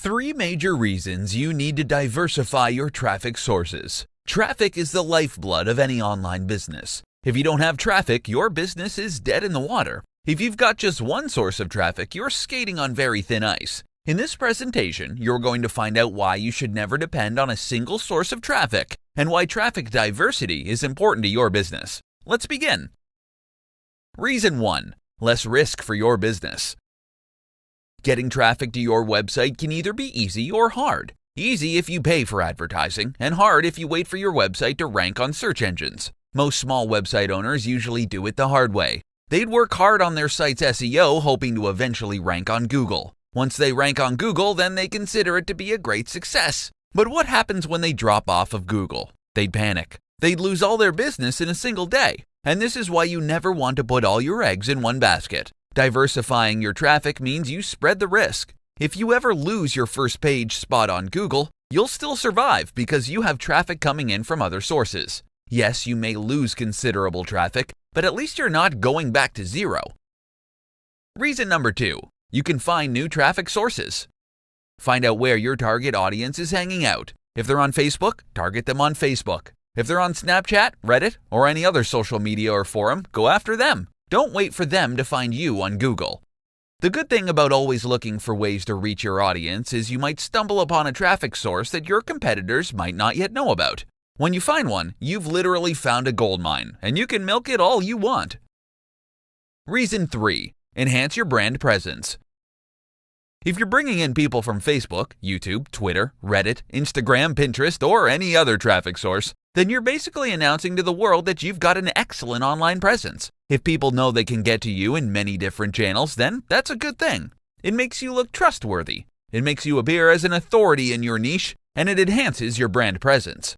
Three major reasons you need to diversify your traffic sources. Traffic is the lifeblood of any online business. If you don't have traffic, your business is dead in the water. If you've got just one source of traffic, you're skating on very thin ice. In this presentation, you're going to find out why you should never depend on a single source of traffic and why traffic diversity is important to your business. Let's begin. Reason 1. Less risk for your business. Getting traffic to your website can either be easy or hard. Easy if you pay for advertising, and hard if you wait for your website to rank on search engines. Most small website owners usually do it the hard way. They'd work hard on their site's SEO, hoping to eventually rank on Google. Once they rank on Google, then they consider it to be a great success. But what happens when they drop off of Google? They'd panic. They'd lose all their business in a single day. And this is why you never want to put all your eggs in one basket. Diversifying your traffic means you spread the risk. If you ever lose your first page spot on Google, you'll still survive because you have traffic coming in from other sources. Yes, you may lose considerable traffic, but at least you're not going back to zero. Reason number 2. You can find new traffic sources. Find out where your target audience is hanging out. If they're on Facebook, target them on Facebook. If they're on Snapchat, Reddit, or any other social media or forum, go after them. Don't wait for them to find you on Google. The good thing about always looking for ways to reach your audience is you might stumble upon a traffic source that your competitors might not yet know about. When you find one, you've literally found a gold mine, and you can milk it all you want. Reason 3. Enhance your brand presence. If you're bringing in people from Facebook, YouTube, Twitter, Reddit, Instagram, Pinterest, or any other traffic source, then you're basically announcing to the world that you've got an excellent online presence. If people know they can get to you in many different channels, then that's a good thing. It makes you look trustworthy. It makes you appear as an authority in your niche, and it enhances your brand presence.